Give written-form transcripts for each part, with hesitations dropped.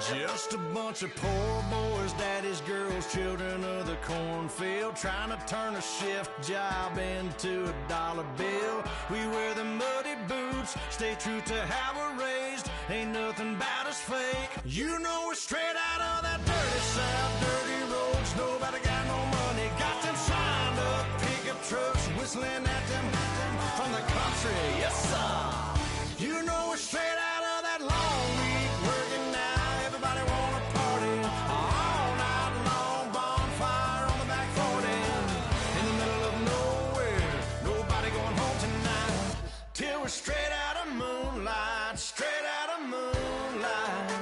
Just a bunch of poor boys, daddies, girls, children of the cornfield, trying to turn a shift job into a dollar bill. We wear the muddy boots, stay true to how we're raised. Ain't nothing about us fake. You know we're straight out of that dirty South, dirty roads. Nobody got no money, got them signed up pickup trucks, whistling at them from the country. Yes, sir. You know we're straight out of that long week working now. Everybody wanna party all night long. Bonfire on the back 40 in the middle of nowhere. Nobody going home tonight till we're straight out of moonlight. Straight out of moonlight.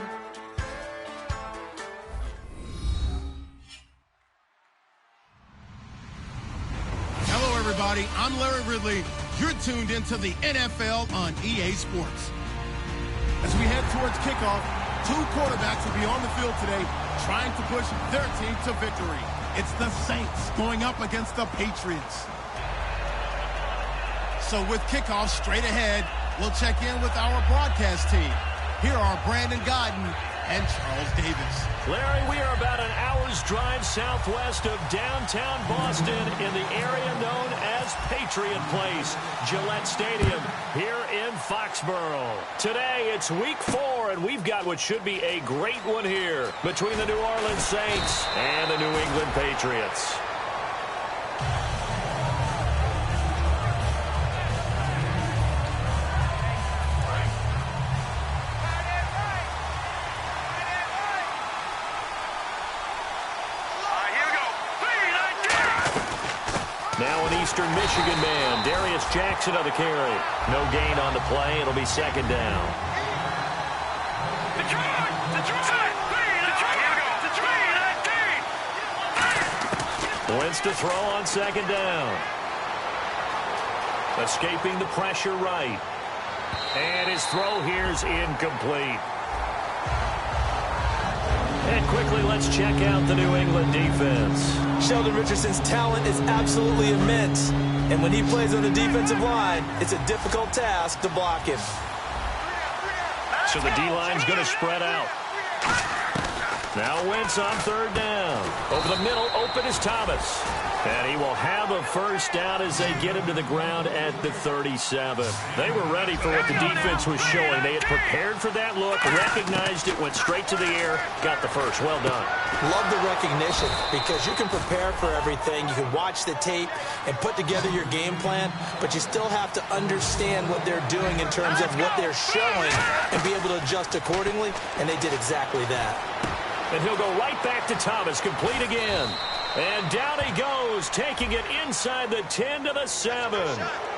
Hello, everybody. I'm Larry Ridley. You're tuned into the NFL on EA Sports. As we head towards kickoff, two quarterbacks will be on the field today trying to push their team to victory. It's the Saints going up against the Patriots. So with kickoff straight ahead, we'll check in with our broadcast team. Here are Brandon Godden and Charles Davis. Larry, we are about an hour's drive southwest of downtown Boston in the area known as Patriot Place, Gillette Stadium, here in Foxborough. Today, it's week 4, and we've got what should be a great one here between the New Orleans Saints and the New England Patriots. Now an Eastern Michigan man, Darius Jackson on the carry. No gain on the play. It'll be second down. Wentz to throw on second down. Escaping the pressure right. And his throw here's incomplete. And quickly, let's check out the New England defense. Sheldon Richardson's talent is absolutely immense. And when he plays on the defensive line, it's a difficult task to block him. So the D-line's going to spread out. Now Wentz on third down. Over the middle, open is Thomas. And he will have a first down as they get him to the ground at the 37. They were ready for what the defense was showing. They had prepared for that look, recognized it, went straight to the air, got the first. Well done. Love the recognition because you can prepare for everything. You can watch the tape and put together your game plan, but you still have to understand what they're doing in terms of what they're showing and be able to adjust accordingly, and they did exactly that. And he'll go right back to Thomas, complete again. And down he goes, taking it inside the 10 to the 7.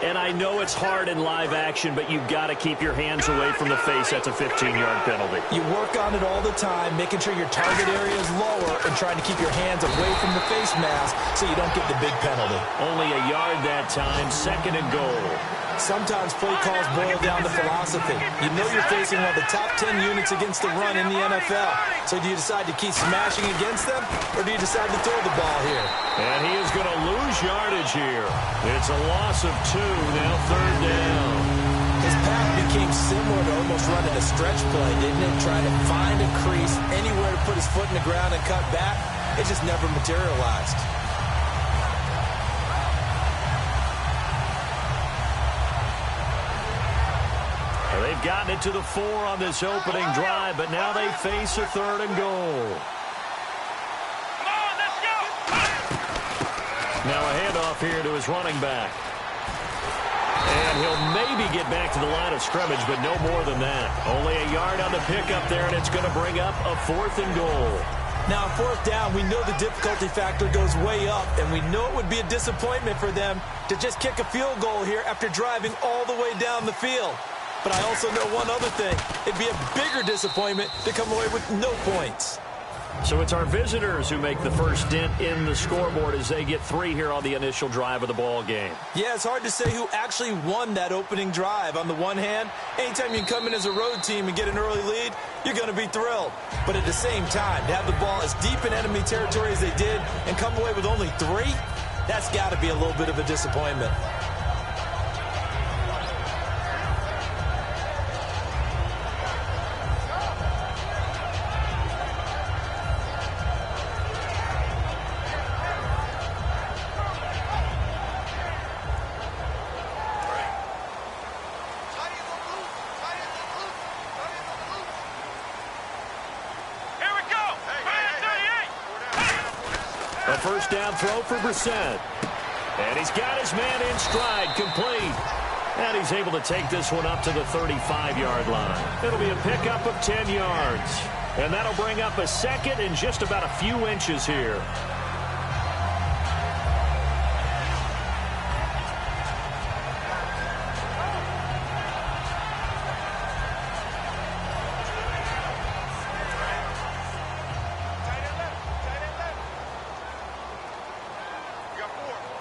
And I know it's hard in live action, but you've got to keep your hands away from the face. That's a 15-yard penalty. You work on it all the time, making sure your target area is lower and trying to keep your hands away from the face mask so you don't get the big penalty. Only a yard that time, second and goal. Sometimes play calls boil down to philosophy. You know you're facing one of the top 10 units against the run in the NFL. So do you decide to keep smashing against them, or do you decide to throw the ball here? And he is going to lose yardage here. It's a loss of 2, now third down. His path became similar to almost running a stretch play, didn't it? Trying to find a crease, anywhere to put his foot in the ground and cut back. It just never materialized. They've gotten it to the 4 on this opening drive, but now they face a third and goal. Come on, let's go! Now a handoff here to his running back. And he'll maybe get back to the line of scrimmage, but no more than that. Only a yard on the pickup there, and it's going to bring up a 4th and goal. Now, on 4th down, we know the difficulty factor goes way up, and we know it would be a disappointment for them to just kick a field goal here after driving all the way down the field. But I also know one other thing. It'd be a bigger disappointment to come away with no points. So it's our visitors who make the first dent in the scoreboard as they get 3 here on the initial drive of the ball game. Yeah, it's hard to say who actually won that opening drive. On the one hand, anytime you can come in as a road team and get an early lead, you're going to be thrilled. But at the same time, to have the ball as deep in enemy territory as they did and come away with only 3, that's got to be a little bit of a disappointment. first down throw for Brissett. And he's got his man in stride, complete. And he's able to take this one up to the 35-yard line. It'll be a pickup of 10 yards. And that'll bring up a second and just about a few inches here.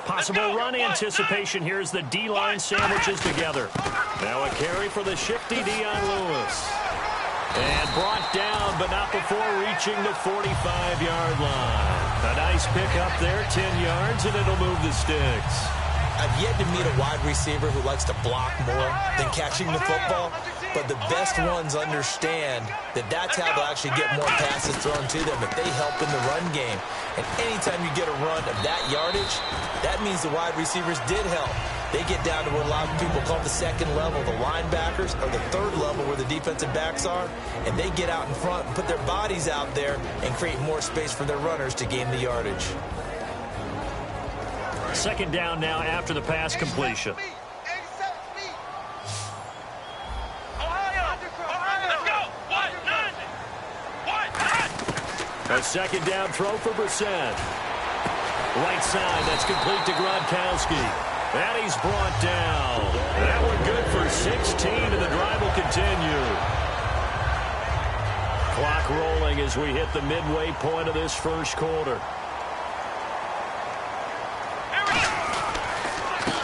Possible run anticipation here as the D-line sandwiches together. Now a carry for the shifty Dion Lewis. And brought down, but not before reaching the 45-yard line. A nice pickup there, 10 yards, and it'll move the sticks. I've yet to meet a wide receiver who likes to block more than catching the football, but the best ones understand that that's how they'll actually get more passes thrown to them if they help in the run game. And anytime you get a run of that yardage, that means the wide receivers did help. They get down to what a lot of people call the second level, the linebackers, or the third level where the defensive backs are, and they get out in front and put their bodies out there and create more space for their runners to gain the yardage. Second down now after the pass completion. A second down throw for Brissett. Right side, that's complete to Gronkowski. And he's brought down. That one good for 16, and the drive will continue. Clock rolling as we hit the midway point of this first quarter.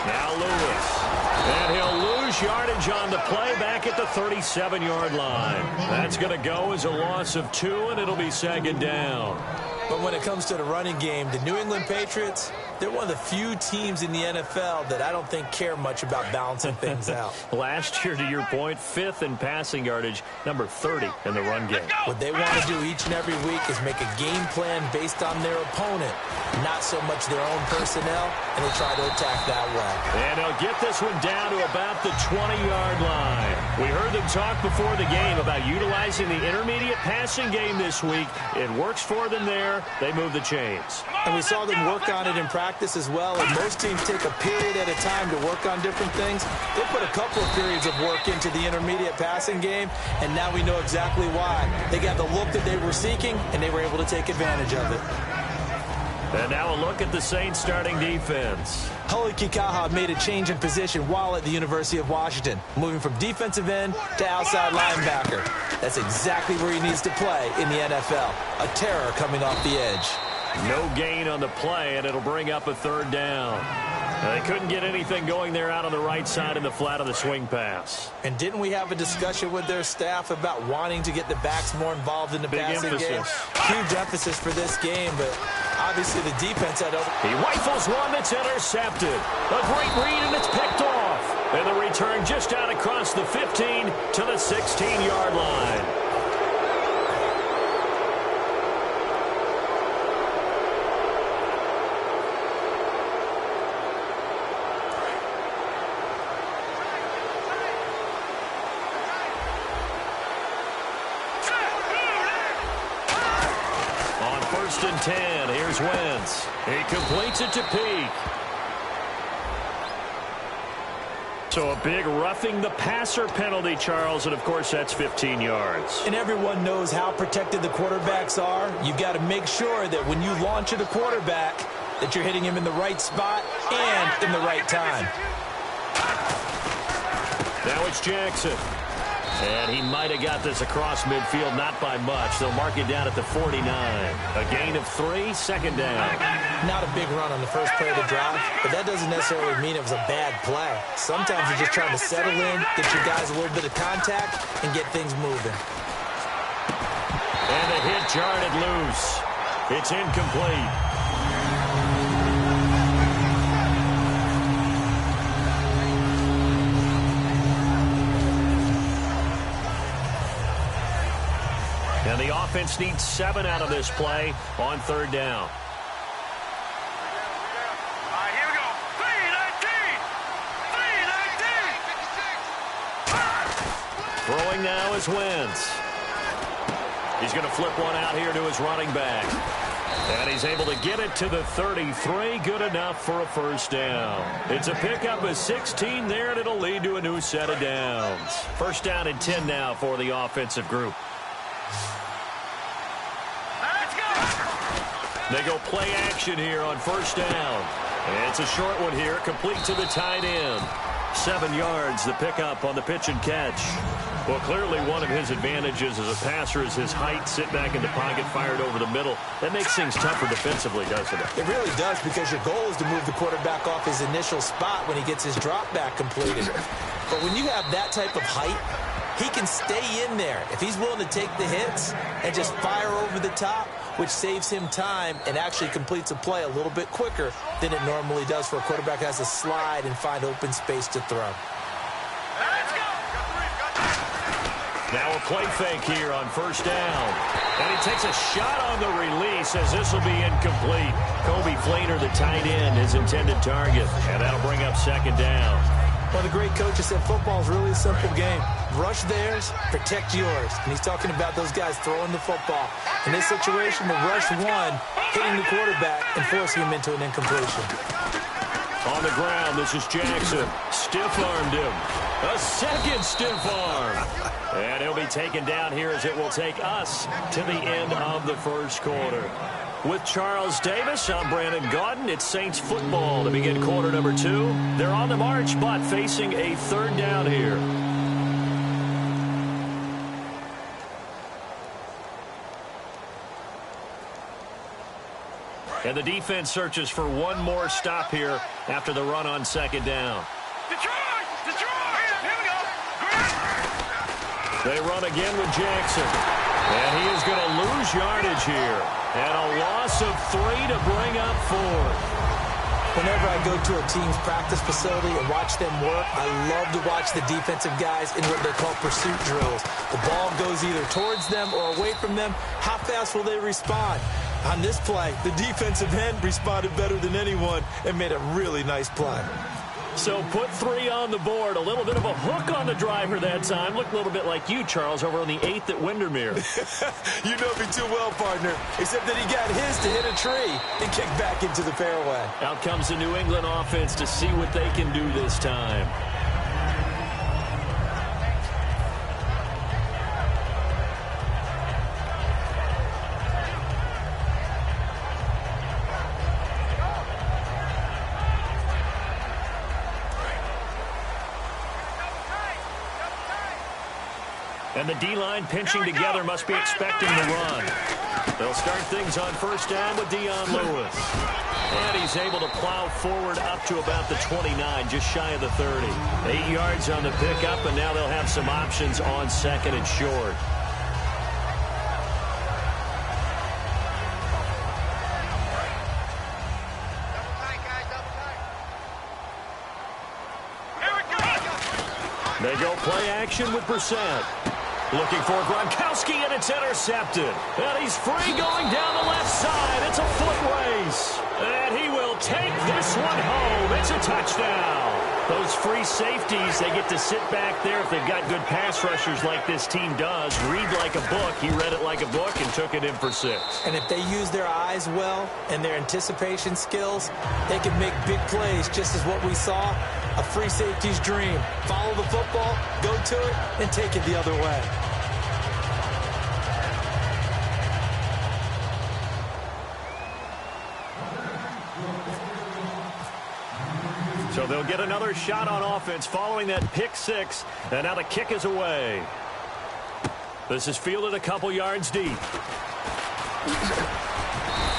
Now Lewis. And he'll lose yardage on the play back at the 37-yard line. That's going to go as a loss of 2, and it'll be second down. But when it comes to the running game, the New England Patriots, they're one of the few teams in the NFL that I don't think care much about balancing things out. Last year, to your point, 5th in passing yardage, number 30 in the run game. What they want to do each and every week is make a game plan based on their opponent, not so much their own personnel, and they try to attack that way. And they'll get this one down to about the 20-yard line. We heard them talk before the game about utilizing the intermediate passing game this week. It works for them there. They move the chains. And we saw them work on it in practice as well. And most teams take a period at a time to work on different things. They put a couple of periods of work into the intermediate passing game, and now we know exactly why. They got the look that they were seeking, and they were able to take advantage of it. And now a look at the Saints starting defense. Huli Kikaha made a change in position while at the University of Washington, moving from defensive end to outside linebacker. That's exactly where he needs to play in the NFL. A terror coming off the edge. No gain on the play, and it'll bring up a third down. They couldn't get anything going there out on the right side in the flat of the swing pass. And didn't we have a discussion with their staff about wanting to get the backs more involved in the passing game? Huge emphasis for this game, but obviously the defense had over. He rifles one that's intercepted. A great read, and it's picked off. And the return just out across the 15 to the 16-yard line. First and 10. Here's Wentz. He completes it to Peak. So a big roughing the passer penalty, Charles, and of course that's 15 yards. And everyone knows how protected the quarterbacks are. You've got to make sure that when you launch at a quarterback, that you're hitting him in the right spot and in the right time. Now it's Jackson. And he might have got this across midfield, not by much. They'll mark it down at the 49. A gain of 3, second down. Not a big run on the first play of the drive, but that doesn't necessarily mean it was a bad play. Sometimes you're just trying to settle in, get your guys a little bit of contact, and get things moving. And the hit jarred it loose. It's incomplete. And the offense needs 7 out of this play on third down. All right, here we go. 3-19. Throwing now is Wentz. He's going to flip one out here to his running back. And he's able to get it to the 33. Good enough for a first down. It's a pickup of 16 there, and it'll lead to a new set of downs. First down and 10 now for the offensive group. Let's go. They go play action here on first down. It's a short one here, complete to the tight end. 7 yards, the pickup on the pitch and catch. Well, clearly one of his advantages as a passer is his height. Sit back in the pocket, fired over the middle. That makes things tougher defensively, doesn't it? It really does, because your goal is to move the quarterback off his initial spot when he gets his drop back completed. But when you have that type of height, he can stay in there if he's willing to take the hits and just fire over the top, which saves him time and actually completes a play a little bit quicker than it normally does for a quarterback who has to slide and find open space to throw. Let's go. Now a play fake here on first down. And he takes a shot on the release as this will be incomplete. Kobe Flainer, the tight end, his intended target. And that'll bring up second down. Well, the great coach has said football is really a simple game. Rush theirs, protect yours. And he's talking about those guys throwing the football. In this situation, the rush one, hitting the quarterback and forcing him into an incompletion. On the ground, this is Jackson. Stiff-armed him. A second stiff arm. And he'll be taken down here as it will take us to the end of the first quarter. With Charles Davis, I'm Brandon Gaudin. It's Saints football to begin quarter number 2. They're on the march, but facing a third down here. And the defense searches for one more stop here after the run on second down. Detroit! Detroit! Here we go. They run again with Jackson. And he is going to lose yardage here. And a loss of 3 to bring up 4. Whenever I go to a team's practice facility and watch them work, I love to watch the defensive guys in what they call pursuit drills. The ball goes either towards them or away from them. How fast will they respond? On this play, the defensive end responded better than anyone and made a really nice play. So put 3 on the board. A little bit of a hook on the driver that time. Looked a little bit like you, Charles, over on the 8th at Windermere. You know me too well, partner. Except that he got his to hit a tree and kick back into the fairway. Out comes the New England offense to see what they can do this time. And the D-line pinching together must be expecting the run. They'll start things on first down with Dion Lewis. And he's able to plow forward up to about the 29, just shy of the 30. 8 yards on the pickup, and now they'll have some options on second and short. They go play action with Brissett. Looking for Gronkowski, and it's intercepted. And he's free going down the left side. It's a foot race. And he will take this one home. It's a touchdown. Those free safeties, they get to sit back there if they've got good pass rushers like this team does. Read like a book. He read it like a book and took it in for 6. And if they use their eyes well and their anticipation skills, they can make big plays, just as what we saw. A free safety's dream. Follow the football, go to it, and take it the other way. So they'll get another shot on offense following that pick 6. And now the kick is away. This is fielded a couple yards deep.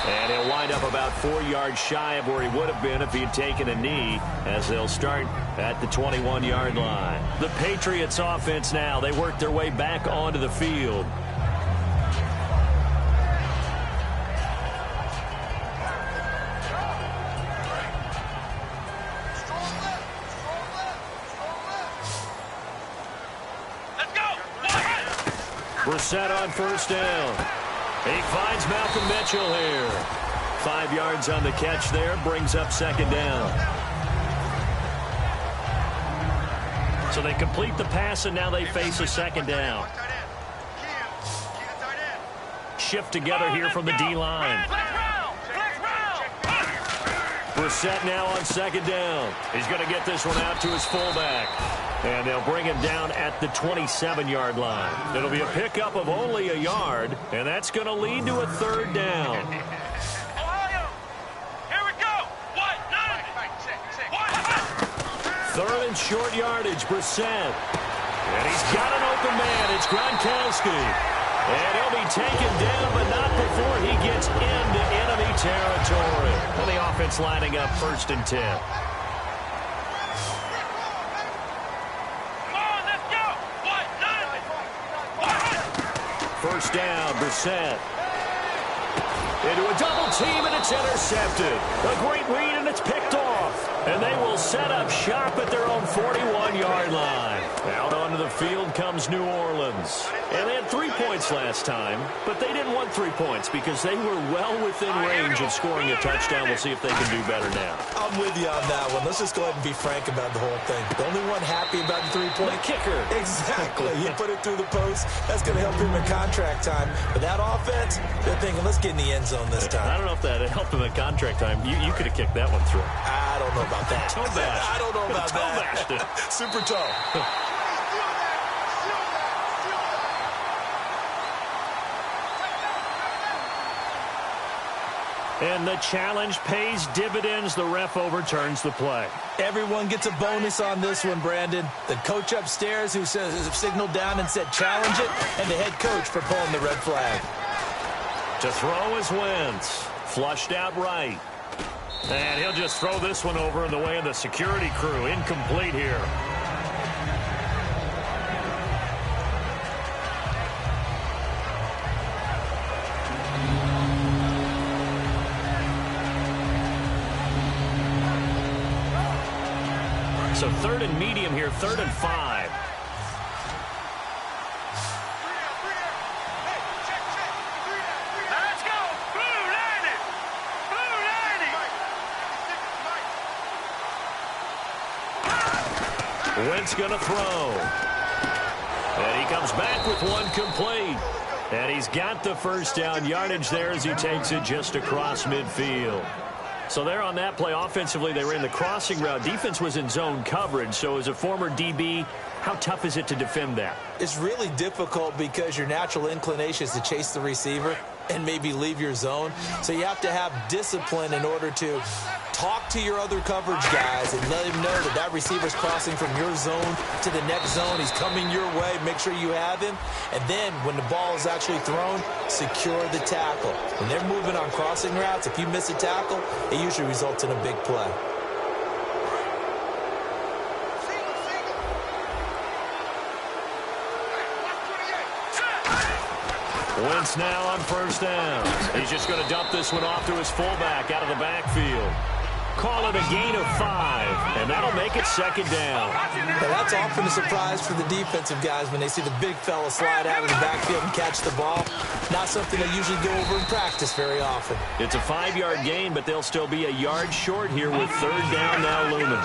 And he'll wind up about 4 yards shy of where he would have been if he had taken a knee, as they'll start at the 21-yard line. The Patriots offense now, they work their way back onto the field. Brissett on first down. He finds Malcolm Mitchell here. 5 yards on the catch there, brings up second down. So they complete the pass, and now they face a second down. shift together here from the D-line. Brissett now on second down. He's going to get this one out to his fullback. And they'll bring him down at the 27-yard line. It'll be a pickup of only a yard, and that's going to lead to a third down. Ohio, here we go. What? None. Third and short yardage, Brissett. And he's got an open man. It's Gronkowski. And he'll be taken down, but not before he gets into enemy territory. And the offense lining up 1st and 10. Come on, let's go. What? None. First down, Brissett. Into a double team, and it's intercepted. A great read, and it's picked off. And they will set up shop at their own 41-yard line. Out onto the field comes New Orleans. And they had 3 points last time, but they didn't want 3 points because they were well within range of scoring a touchdown. We'll see if they can do better now. I'm with you on that one. Let's just go ahead and be frank about the whole thing. The only one happy about the 3-point kicker. Exactly. He put it through the post. That's going to help him in contract time. But that offense, they're thinking, let's get in the end zone this time. I don't know if that helped him in contract time. You could have kicked that one through. I don't know about that. Toe bash. I don't know about toe that. Bashed it. Super toe. And the challenge pays dividends. The ref overturns the play. Everyone gets a bonus on this one, Brandon. The coach upstairs who signaled down and said challenge it, and the head coach for pulling the red flag. To throw is Wentz. Flushed out right. And he'll just throw this one over in the way of the security crew. Incomplete here. So 3rd and medium here, 3rd and 5. Let's go. Blue 90. Blue 90. Wentz going to throw. And he comes back with one complete. And he's got the first down yardage there as he takes it just across midfield. So there on that play, offensively, they ran the crossing route. Defense was in zone coverage. So as a former DB, how tough is it to defend that? It's really difficult because your natural inclination is to chase the receiver and maybe leave your zone. So you have to have discipline in order to talk to your other coverage guys and let him know that that receiver's crossing from your zone to the next zone. He's coming your way. Make sure you have him. And then when the ball is actually thrown, secure the tackle. When they're moving on crossing routes, if you miss a tackle, it usually results in a big play. Wentz now on first down. He's just going to dump this one off to his fullback out of the backfield. Call it a gain of 5, and that'll make it second down. Now that's often a surprise for the defensive guys when they see the big fella slide out of the backfield and catch the ball. Not something they usually go over in practice very often. It's a 5-yard gain, but they'll still be a yard short here with third down now looming.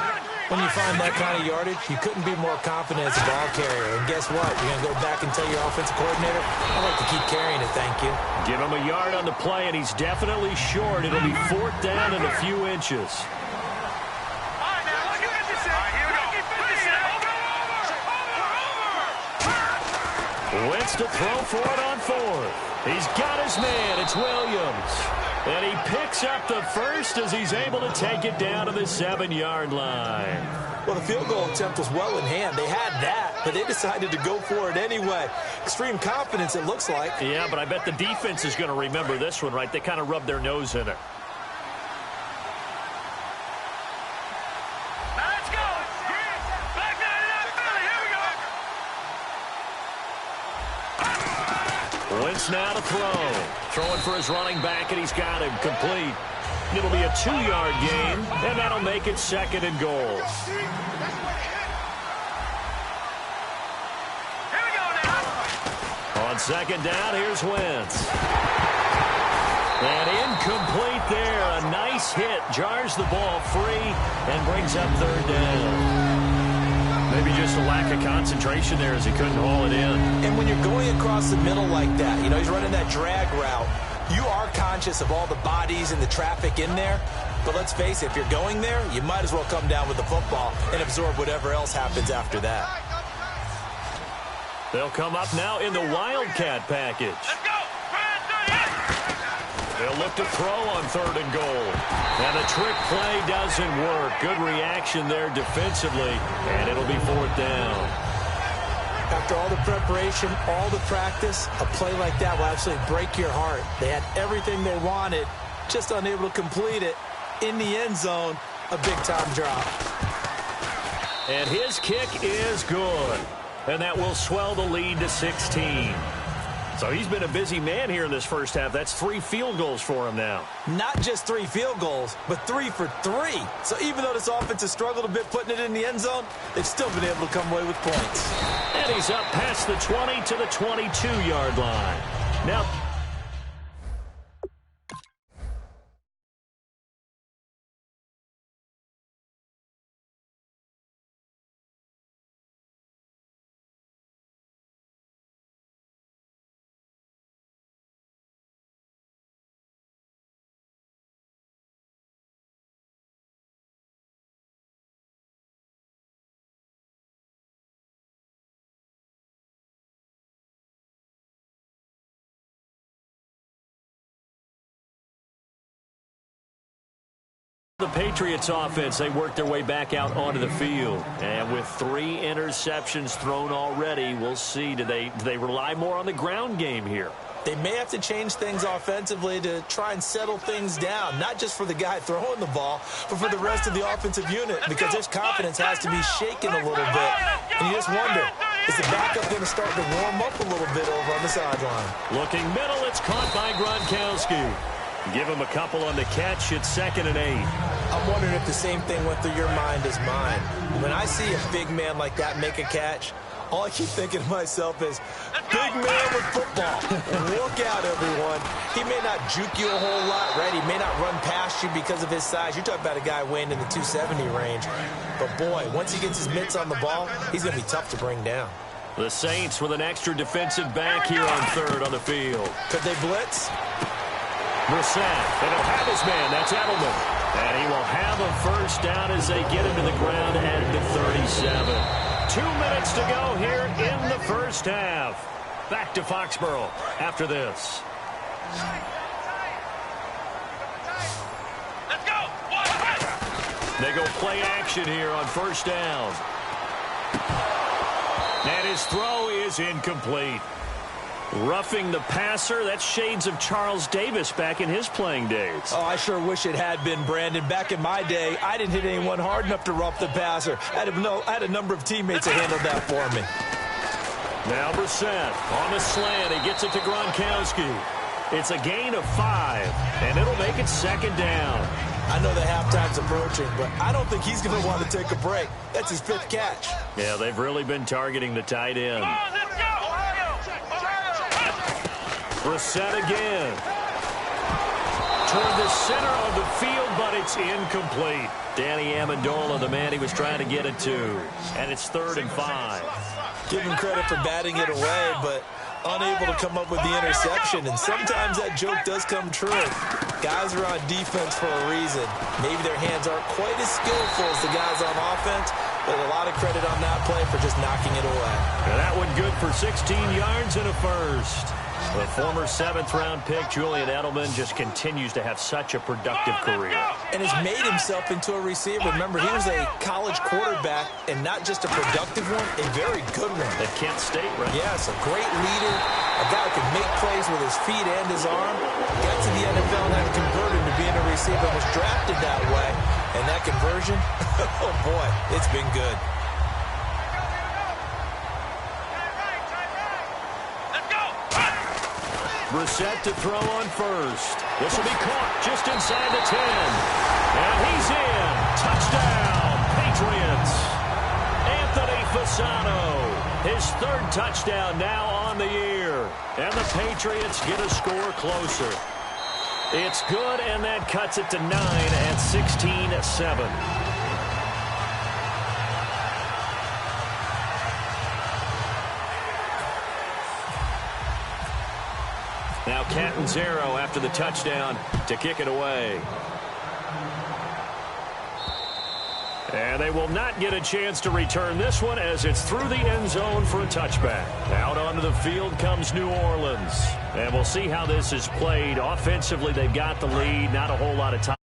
When you find that kind of yardage, you couldn't be more confident as a ball carrier. And guess what? You're going to go back and tell your offensive coordinator, I'd like to keep carrying it, thank you. Give him a yard on the play, and he's definitely short. It'll be 4th down and a few inches. All right, now, look at this. All right, here we go. Put this in. Over. Wentz to throw for it on 4th. He's got his man. It's Williams. And he picks up the first as he's able to take it down to the 7-yard line. Well, the field goal attempt was well in hand. They had that, but they decided to go for it anyway. Extreme confidence, it looks like. Yeah, but I bet the defense is going to remember this one, right? They kind of rubbed their nose in it. Let's go. Back down it up, Philly. Here we go. Wentz now to throw. Throwing for his running back, and he's got him complete. It'll be a 2-yard gain, and that'll make it 2nd and goal. Here we go now. On 2nd down, here's Wentz. And incomplete there. A nice hit. Jars the ball free and brings up 3rd down. Maybe just a lack of concentration there as he couldn't haul it in. And when you're going across the middle like that, he's running that drag route, you are conscious of all the bodies and the traffic in there. But let's face it, if you're going there, you might as well come down with the football and absorb whatever else happens after that. They'll come up now in the Wildcat package. They'll look to throw on 3rd and goal. And the trick play doesn't work. Good reaction there defensively, and it'll be 4th down. After all the preparation, all the practice, a play like that will absolutely break your heart. They had everything they wanted, just unable to complete it. In the end zone, a big-time drop. And his kick is good. And that will swell the lead to 16. So he's been a busy man here in this first half. That's 3 field goals for him now. Not just 3 field goals, but 3 for 3. So even though this offense has struggled a bit putting it in the end zone, they've still been able to come away with points. And he's up past the 20 to the 22-yard line. Now, the Patriots offense, they worked their way back out onto the field. And with 3 interceptions thrown already, we'll see. Do they rely more on the ground game here? They may have to change things offensively to try and settle things down, not just for the guy throwing the ball, but for the rest of the offensive unit, because their confidence has to be shaken a little bit. And you just wonder, is the backup going to start to warm up a little bit over on the sideline? Looking middle, it's caught by Gronkowski. Give him a couple on the catch. It's 2nd and 8. I'm wondering if the same thing went through your mind as mine. When I see a big man like that make a catch, all I keep thinking to myself is, big man with football. Look out, everyone. He may not juke you a whole lot, right? He may not run past you because of his size. You're talking about a guy weighing in the 270 range. But, boy, once he gets his mitts on the ball, he's going to be tough to bring down. The Saints with an extra defensive back here on 3rd on the field. Could they blitz? Brissett, and he'll have his man. That's Edelman. And he will have a first down as they get him to the ground at the 37. 2 minutes to go here in the first half. Back to Foxborough after this. Let's go. They go play action here on first down. And his throw is incomplete. Roughing the passer, that's shades of Charles Davis back in his playing days. Oh, I sure wish it had been, Brandon. Back in my day, I didn't hit anyone hard enough to rough the passer. I had a number of teammates that handled that for me. Now Brissett on the slant. He gets it to Gronkowski. It's a gain of 5, and it'll make it 2nd down. I know the halftime's approaching, but I don't think he's going to want to take a break. That's his 5th catch. Yeah, they've really been targeting the tight end. Brissett again. Toward the center of the field, but it's incomplete. Danny Amendola, the man he was trying to get it to. And it's 3rd and 5. Give him credit for batting it away, but unable to come up with the interception. And sometimes that joke does come true. Guys are on defense for a reason. Maybe their hands aren't quite as skillful as the guys on offense, but a lot of credit on that play for just knocking it away. And that one good for 16 yards and a first. The former 7th-round pick, Julian Edelman, just continues to have such a productive career. And has made himself into a receiver. Remember, he was a college quarterback, and not just a productive one, a very good one. At Kent State, right? Yes, a great leader, a guy who could make plays with his feet and his arm. Got to the NFL and had to convert him to being a receiver, was drafted that way. And that conversion, oh boy, it's been good. Brissett to throw on first. This will be caught just inside the 10. And he's in. Touchdown, Patriots. Anthony Fasano. His 3rd touchdown now on the year. And the Patriots get a score closer. It's good, and that cuts it to 9 at 16-7. Now Catanzaro after the touchdown to kick it away. And they will not get a chance to return this one as it's through the end zone for a touchback. Out onto the field comes New Orleans. And we'll see how this is played. Offensively, they've got the lead. Not a whole lot of time.